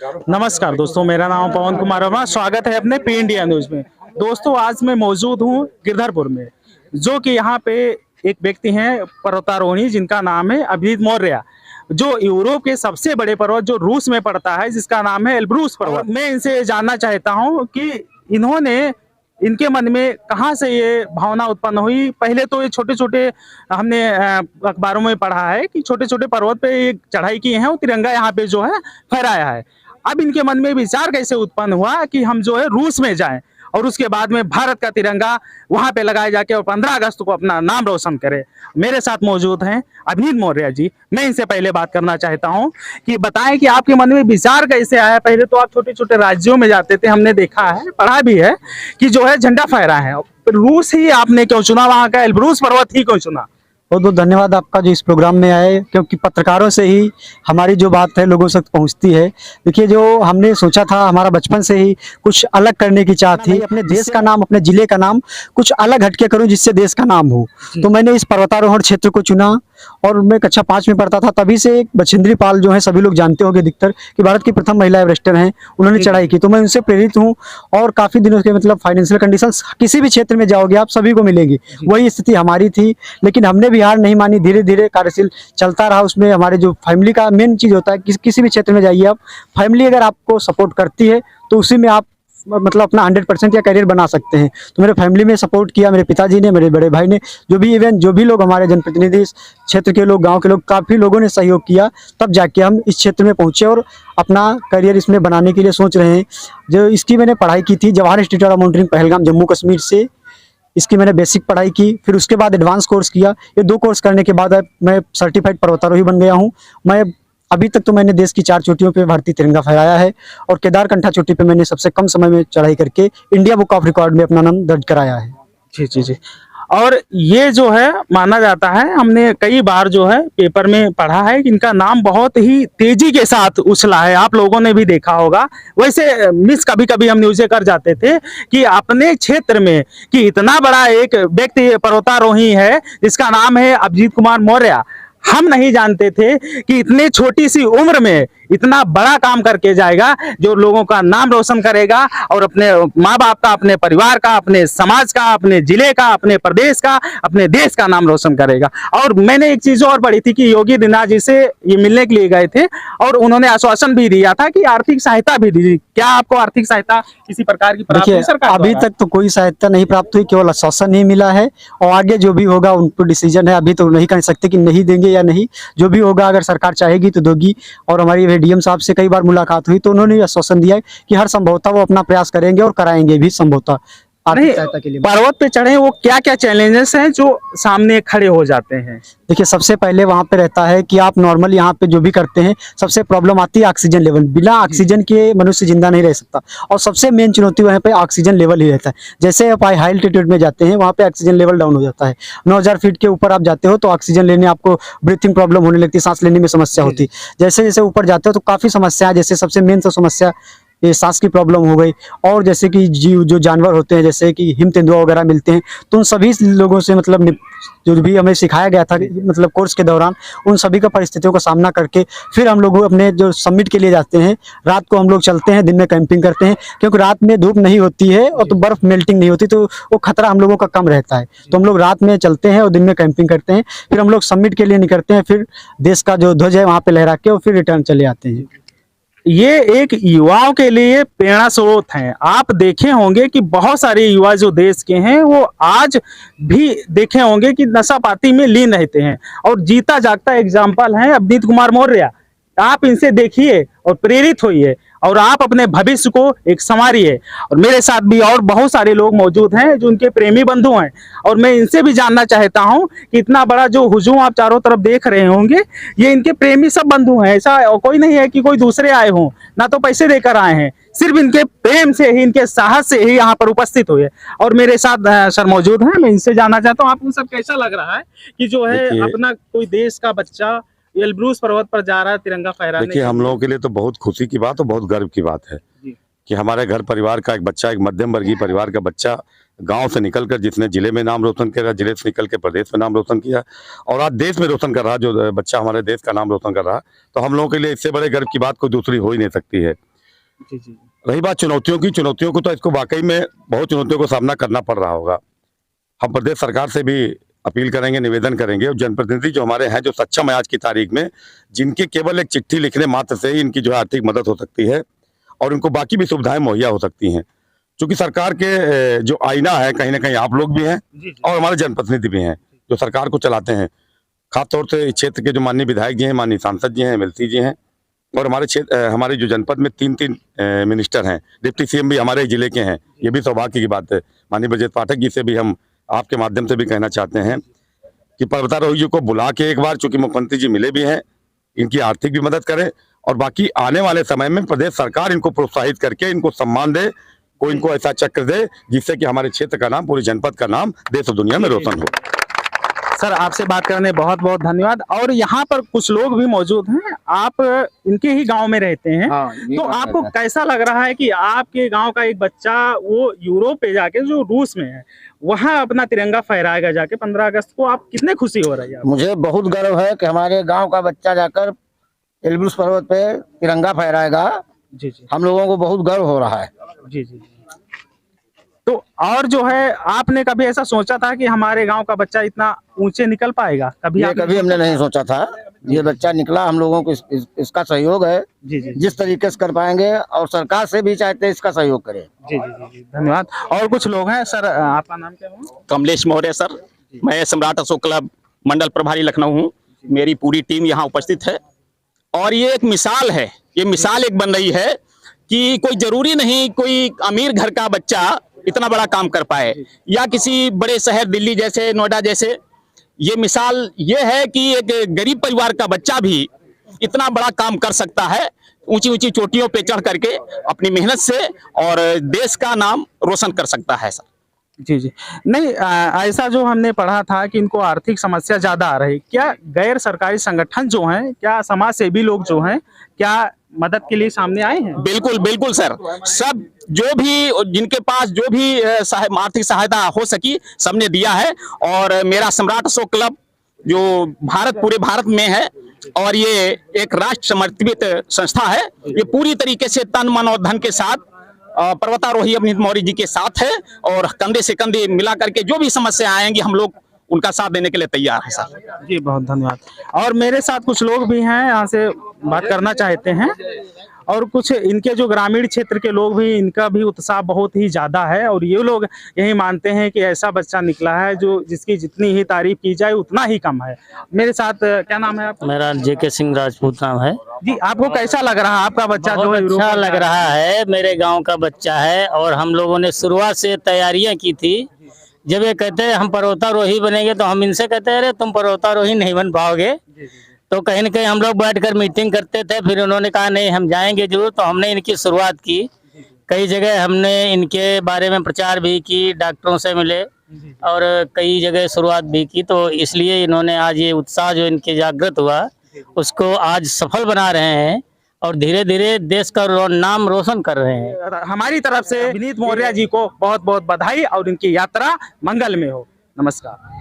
नमस्कार दोस्तों, मेरा नाम पवन कुमार वर्मा। स्वागत है अपने पी इंडिया न्यूज में। दोस्तों, आज मैं मौजूद हूँ गिरधरपुर में, जो कि यहाँ पे एक व्यक्ति हैं पर्वतारोही, जिनका नाम है अभिजीत मौर्य, जो यूरोप के सबसे बड़े पर्वत जो रूस में पड़ता है, जिसका नाम है एल्ब्रूस पर्वत। मैं इनसे जानना चाहता हूँ कि इनके मन में कहाँ से ये भावना उत्पन्न हुई। पहले तो ये छोटे छोटे हमने अखबारों में पढ़ा है कि छोटे छोटे पर्वत पे ये चढ़ाई की है और तिरंगा यहाँ पे जो है फहराया है। अब इनके मन में विचार कैसे उत्पन्न हुआ कि हम जो है रूस में जाएं और उसके बाद में भारत का तिरंगा वहां पे लगाए जाके और 15 अगस्त को अपना नाम रोशन करे। मेरे साथ मौजूद हैं अभिजीत मौर्य जी। मैं इनसे पहले बात करना चाहता हूं कि बताएं कि आपके मन में विचार कैसे आया। पहले तो आप छोटे छोटे राज्यों में जाते थे, हमने देखा है, पढ़ा भी है कि जो है झंडा फहरा है। रूस ही आपने क्यों चुना, वहां का एल्ब्रूस पर्वत ही क्यों चुना? बहुत बहुत धन्यवाद आपका जो इस प्रोग्राम में आए, क्योंकि पत्रकारों से ही हमारी जो बात है लोगों तक पहुंचती है। देखिए, जो हमने सोचा था, हमारा बचपन से ही कुछ अलग करने की चाह थी, अपने देश का नाम, अपने जिले का नाम कुछ अलग हटके करूं जिससे देश का नाम हो। तो मैंने इस पर्वतारोहण क्षेत्र को चुना और मैं कक्षा 5 में पढ़ता था। तभी से एक बछेंद्री पाल जो है, सभी लोग जानते होंगे अधिकतर, कि भारत की प्रथम महिला एवरेस्टर हैं, उन्होंने चढ़ाई की। तो मैं उनसे प्रेरित हूँ और काफी दिनों के मतलब फाइनेंशियल कंडीशंस किसी भी क्षेत्र में जाओगे आप सभी को मिलेंगी, वही स्थिति हमारी थी। लेकिन हमने भी हार नहीं मानी, धीरे धीरे कार्यशील चलता रहा। उसमें हमारे जो फैमिली का मेन चीज होता है, किसी भी क्षेत्र में जाइए आप, फैमिली अगर आपको सपोर्ट करती है तो उसी में आप मतलब अपना 100% या करियर बना सकते हैं। तो मेरे फैमिली में सपोर्ट किया, मेरे पिताजी ने, मेरे बड़े भाई ने, जो भी लोग हमारे जनप्रतिनिधि, क्षेत्र के लोग, गांव के लोग, काफ़ी लोगों ने सहयोग किया। तब जाके हम इस क्षेत्र में पहुंचे और अपना करियर इसमें बनाने के लिए सोच रहे हैं। जो इसकी मैंने पढ़ाई की थी Jawahar institute of mountaineering Pahalgam, Jammu Kashmir से। इसकी मैंने बेसिक पढ़ाई की, फिर उसके बाद एडवांस कोर्स किया। ये 2 कोर्स करने के बाद मैं सर्टिफाइड पर्वतारोही बन गया हूँ। मैं अभी तक तो मैंने देश की 4 चोटियों पे भारतीय तिरंगा फहराया है और केदारकंठा चोटी पे मैंने सबसे कम समय में चढ़ाई करके इंडिया बुक ऑफ रिकॉर्ड में अपना नाम दर्ज कराया है। जी जी जी। और ये जो है माना जाता है, हमने कई बार जो है पेपर में पढ़ा है कि इनका नाम बहुत ही तेजी के साथ उछला है। आप लोगों ने भी देखा होगा। वैसे मिस कभी कभी हम न्यूज़ें कर जाते थे कि अपने क्षेत्र में कि इतना बड़ा एक व्यक्ति पर्वतारोही है जिसका नाम है अभिजीत कुमार मौर्य। हम नहीं जानते थे कि इतने छोटी सी उम्र में इतना बड़ा काम करके जाएगा, जो लोगों का नाम रोशन करेगा और अपने माँ बाप का, अपने परिवार का, अपने समाज का, अपने जिले का, अपने प्रदेश का, अपने देश का नाम रोशन करेगा। और मैंने एक चीज और पढ़ी थी कि योगी आदित्यनाथ जी से ये मिलने के लिए गए थे और उन्होंने आश्वासन भी दिया था कि आर्थिक सहायता भी दी। क्या आपको आर्थिक सहायता किसी प्रकार की प्राप्त हुई सरकार अभी तक तो कोई सहायता नहीं प्राप्त हुई, केवल आश्वासन ही मिला है और आगे जो भी होगा उन पर डिसीजन है। अभी तो नहीं कह सकते कि नहीं देंगे या नहीं, जो भी होगा अगर सरकार चाहेगी तो देगी। और हमारी डीएम साहब से कई बार मुलाकात हुई तो उन्होंने आश्वासन दिया कि हर संभवतः वो अपना प्रयास करेंगे और कराएंगे भी संभवतः आर्थिक सहायता के लिए। पर्वत पे चढ़े वो क्या क्या चैलेंजेस हैं जो सामने खड़े हो जाते हैं? देखिए, सबसे पहले वहाँ पे रहता है कि आप नॉर्मल यहाँ पे जो भी करते हैं, सबसे प्रॉब्लम आती है ऑक्सीजन लेवल। बिना ऑक्सीजन के मनुष्य जिंदा नहीं रह सकता और सबसे मेन चुनौती वहाँ पे ऑक्सीजन लेवल ही रहता है। जैसे आप हाई एल्टीट्यूड में जाते हैं, वहाँ पे ऑक्सीजन लेवल डाउन हो जाता है। 9000 फीट के ऊपर आप जाते हो तो ऑक्सीजन लेने, आपको ब्रीथिंग प्रॉब्लम होने लगती है, सांस लेने में समस्या होती है। जैसे जैसे ऊपर जाते हो तो काफ़ी समस्या है। जैसे सबसे मेन तो समस्या ये सांस की प्रॉब्लम हो गई। और जैसे कि जीव जो जानवर होते हैं, जैसे कि हिम तेंदुआ वगैरह मिलते हैं, तो उन सभी लोगों से मतलब जो भी हमें सिखाया गया था मतलब कोर्स के दौरान, उन सभी का परिस्थितियों का सामना करके फिर हम लोग अपने जो समिट के लिए जाते हैं। रात को हम लोग चलते हैं, दिन में कैंपिंग करते हैं, क्योंकि रात में धूप नहीं होती है और तो बर्फ मेल्टिंग नहीं होती, तो वो खतरा हम लोगों का कम रहता है। तो हम लोग रात में चलते हैं और दिन में कैंपिंग करते हैं। फिर हम लोग समिट के लिए निकलते हैं, फिर देश का जो ध्वज है वहाँ पे लहरा के और फिर रिटर्न चले आते हैं। ये एक युवाओं के लिए प्रेरणा स्रोत हैं। आप देखे होंगे कि बहुत सारे युवा जो देश के हैं वो आज भी देखे होंगे कि नशापाती में लीन रहते हैं और जीता जागता एग्जाम्पल है अभिजीत कुमार मौर्य। आप इनसे देखिए और प्रेरित होइए और आप अपने भविष्य को एक संवारिए। और मेरे साथ भी और बहुत सारे लोग मौजूद हैं जो उनके प्रेमी बंधु हैं और मैं इनसे भी जानना चाहता हूं कि इतना बड़ा जो हुजूम आप चारों तरफ देख रहे होंगे, ये इनके प्रेमी सब बंधु हैं। ऐसा कोई नहीं है कि कोई दूसरे आए हों, ना तो पैसे देकर आए हैं, सिर्फ इनके प्रेम से ही, इनके साहस से ही यहाँ पर उपस्थित हुए। और मेरे साथ सर मौजूद हैं, मैं इनसे जानना चाहता हूँ आपको सब कैसा लग रहा है कि जो है अपना कोई देश का बच्चा एल्ब्रूस पर्वत पर जा रहा है तिरंगा फहराने? देखिए, हम लोगों के लिए तो बहुत खुशी की बात और बहुत गर्व की बात है कि हमारे घर परिवार का एक बच्चा, एक मध्यम वर्गीय परिवार का बच्चा गांव से निकलकर जिसने जिले में नाम रोशन किया, जिले से निकल के प्रदेश में नाम रोशन किया और आज देश में रोशन कर रहा, जो बच्चा हमारे देश का नाम रोशन कर रहा, तो हम लोगों के लिए इससे बड़े गर्व की बात कोई दूसरी हो ही नहीं सकती है। जी जी रही बात चुनौतियों की, चुनौतियों को तो इसको वाकई में बहुत चुनौतियों को सामना करना पड़ रहा होगा। हम प्रदेश सरकार से भी अपील करेंगे, निवेदन करेंगे, और जनप्रतिनिधि जो हमारे हैं, जो सक्षम है आज की तारीख में, जिनके केवल एक चिट्ठी लिखने मात्र से ही इनकी जो है आर्थिक मदद हो सकती है और उनको बाकी भी सुविधाएं मुहैया हो सकती हैं। क्योंकि सरकार के जो आईना है, कहीं ना कहीं आप लोग भी हैं और हमारे जनप्रतिनिधि भी हैं जो सरकार को चलाते हैं। खासतौर से इस क्षेत्र के जो माननीय विधायक जी हैं, माननीय सांसद जी हैं, एमएलसी जी हैं, और हमारे क्षेत्र हमारे जो जनपद में 3 मिनिस्टर हैं, डिप्टी सीएम भी हमारे जिले के हैं। ये भी सौभाग्य की बात है। माननीय ब्रजेश पाठक जी से भी हम आपके माध्यम से भी कहना चाहते हैं कि पर्वतारोही जी को बुला के एक बार, चूंकि मुख्यमंत्री जी मिले भी हैं, इनकी आर्थिक भी मदद करें और बाकी आने वाले समय में प्रदेश सरकार इनको प्रोत्साहित करके इनको सम्मान दे, कोई इनको ऐसा चक्र दे जिससे कि हमारे क्षेत्र का नाम, पूरे जनपद का नाम देश और दुनिया में रोशन हो। सर, आपसे बात करने बहुत बहुत धन्यवाद। और यहाँ पर कुछ लोग भी मौजूद हैं, आप इनके ही गांव में रहते हैं। तो आपको कैसा लग रहा है कि आपके गांव का एक बच्चा वो यूरोप पे जाके, जो रूस में है, वहाँ अपना तिरंगा फहराएगा जाके 15 अगस्त को? आप कितने खुशी हो रही है? मुझे बहुत गर्व है कि हमारे गांव का बच्चा जाकर एल्ब्रूस पर्वत पे तिरंगा फहराएगा। जी जी हम लोगों को बहुत गर्व हो रहा है। जी जी। तो और जो है, आपने कभी ऐसा सोचा था कि हमारे गांव का बच्चा इतना ऊंचे निकल पाएगा? कभी ये कभी हमने नहीं सोचा था। ये बच्चा निकला, हम लोगों को इसका सहयोग है। जी जी जिस तरीके से कर पाएंगे, और सरकार से भी चाहते हैं इसका सहयोग करें। जी जी जी, धन्यवाद। और कुछ लोग हैं। सर, आपका नाम क्या है? कमलेश मौर्य सर, मैं सम्राट अशोक क्लब मंडल प्रभारी लखनऊ हूँ। मेरी पूरी टीम यहाँ उपस्थित है और ये एक मिसाल है, ये मिसाल एक बन रही है कि कोई जरूरी नहीं कोई अमीर घर का बच्चा इतना बड़ा काम कर पाए या किसी बड़े शहर दिल्ली जैसे, नोएडा जैसे। ये मिसाल ये है कि एक गरीब परिवार का बच्चा भी इतना बड़ा काम कर सकता है, ऊंची ऊंची चोटियों पे चढ़ करके अपनी मेहनत से, और देश का नाम रोशन कर सकता है सर। जी जी। नहीं, ऐसा जो हमने पढ़ा था कि इनको आर्थिक समस्या ज्यादा आ रही, क्या गैर सरकारी संगठन जो हैं, क्या समाज सेवी लोग जो हैं, क्या मदद के लिए सामने आए हैं? बिल्कुल बिल्कुल सर, सब जो भी जिनके पास जो भी आर्थिक सहायता हो सकी सबने दिया है। और मेरा सम्राट अशोक क्लब जो पूरे भारत में है और ये एक राष्ट्र समर्पित संस्था है, ये पूरी तरीके से तन मन और धन के साथ पर्वतारोही अभिनीत मौर्य जी के साथ है और कंधे से कंधे मिला करके जो भी समस्या आएंगी हम लोग उनका साथ देने के लिए तैयार है सर। जी, बहुत धन्यवाद। और मेरे साथ कुछ लोग भी हैं, यहाँ से बात करना चाहते हैं। और कुछ इनके जो ग्रामीण क्षेत्र के लोग भी, इनका भी उत्साह बहुत ही ज्यादा है और ये लोग यही मानते हैं कि ऐसा बच्चा निकला है जो जिसकी जितनी ही तारीफ की जाए उतना ही कम है। मेरे साथ क्या नाम है आपका? मेरा जेके सिंह राजपूत नाम है जी। आपको कैसा लग रहा है? आपका बच्चा जो है अच्छा लग रहा है, मेरे गांव का बच्चा है और हम लोगों ने शुरुआत से तैयारियां की थी। जब ये कहते हैं हम पर्वतारोही बनेंगे तो हम इनसे कहते हैं अरे तुम पर्वतारोही नहीं बन पाओगे। तो कहीं न कहीं हम लोग बैठकर मीटिंग करते थे, फिर उन्होंने कहा नहीं हम जाएंगे जरूर। तो हमने इनकी शुरुआत की, कई जगह हमने इनके बारे में प्रचार भी की, डॉक्टरों से मिले और कई जगह शुरुआत भी की। तो इसलिए इन्होंने आज ये उत्साह जो इनके जागृत हुआ उसको आज सफल बना रहे हैं और धीरे धीरे देश का नाम रोशन कर रहे हैं। हमारी तरफ से अभिनीत मौर्य जी को बहुत बहुत बधाई और इनकी यात्रा मंगल में हो। नमस्कार।